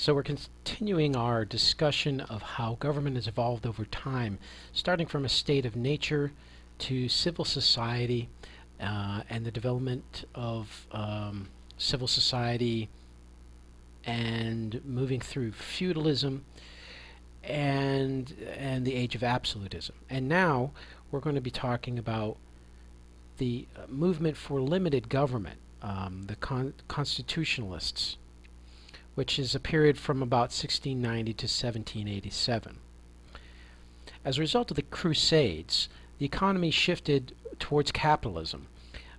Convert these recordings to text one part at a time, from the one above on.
So we're continuing our discussion of how government has evolved over time, starting from a state of nature to civil society and the development of civil society and moving through feudalism and the age of absolutism. And now we're going to be talking about the movement for limited government, the Constitutionalists, which is a period from about 1690 to 1787. As a result of the Crusades, the economy shifted towards capitalism.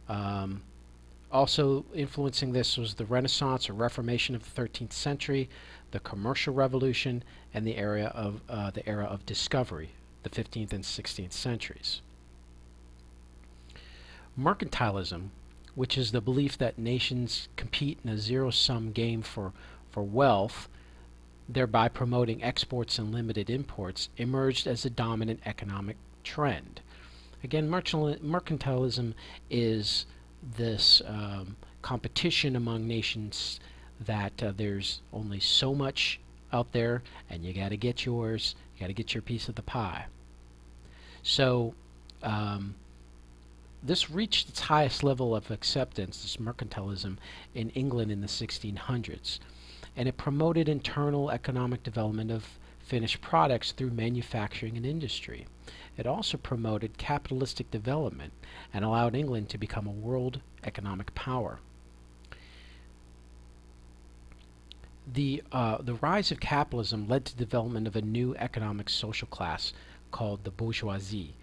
Um, Also influencing this was the Renaissance or Reformation of the 13th century, the Commercial Revolution, and the era of discovery, the 15th and 16th centuries. Mercantilism, which is the belief that nations compete in a zero-sum game for wealth, thereby promoting exports and limited imports, emerged as a dominant economic trend. Again, mercantilism is this competition among nations that there's only so much out there and you got to get yours, you got to get your piece of the pie. So this reached its highest level of acceptance, this mercantilism, in England in the 1600s, and it promoted internal economic development of finished products through manufacturing and industry. It also promoted capitalistic development and allowed England to become a world economic power. The rise of capitalism led to the development of a new economic social class called the bourgeoisie.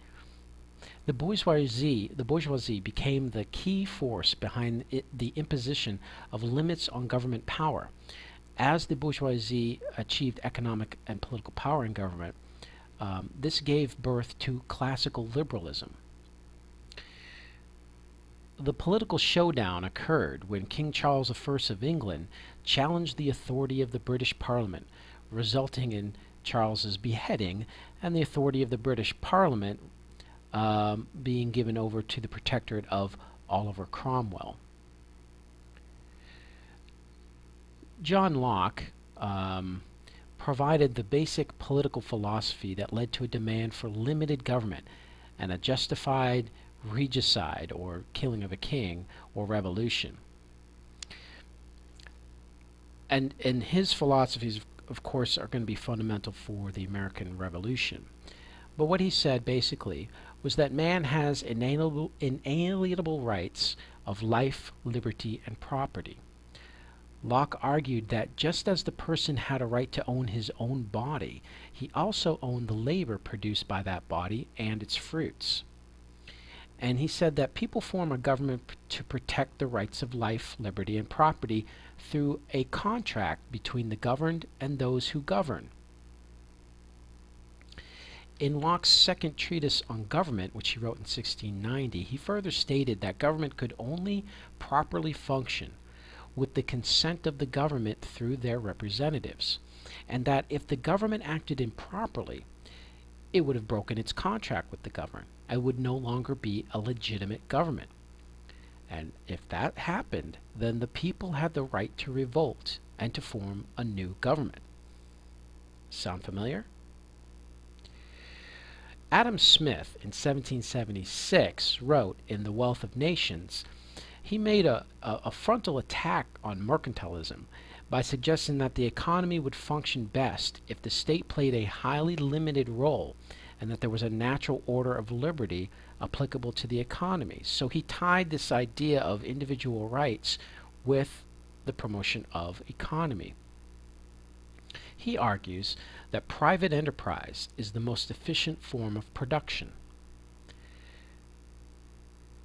The bourgeoisie became the key force behind the imposition of limits on government power. As the bourgeoisie achieved economic and political power in government, this gave birth to classical liberalism. The political showdown occurred when King Charles I of England challenged the authority of the British Parliament, resulting in Charles's beheading and the authority of the British Parliament being given over to the protectorate of Oliver Cromwell. John Locke provided the basic political philosophy that led to a demand for limited government and a justified regicide, or killing of a king, or revolution. And his philosophies, of course, are going to be fundamental for the American Revolution. But what he said basically was that man has inalienable rights of life, liberty, and property. Locke argued that just as the person had a right to own his own body, he also owned the labor produced by that body and its fruits. And he said that people form a government to protect the rights of life, liberty, and property through a contract between the governed and those who govern. In Locke's second treatise on government, which he wrote in 1690, he further stated that government could only properly function with the consent of the government through their representatives, and that if the government acted improperly, it would have broken its contract with the government and would no longer be a legitimate government. And if that happened, then the people had the right to revolt and to form a new government. Sound familiar? Adam Smith in 1776 wrote in The Wealth of Nations, he made a frontal attack on mercantilism by suggesting that the economy would function best if the state played a highly limited role and that there was a natural order of liberty applicable to the economy. So he tied this idea of individual rights with the promotion of economy. He argues that private enterprise is the most efficient form of production,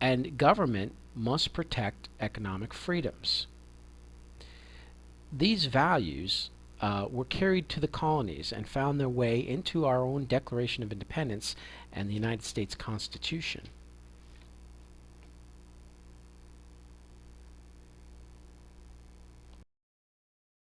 and government must protect economic freedoms. These values were carried to the colonies and found their way into our own Declaration of Independence and the United States Constitution.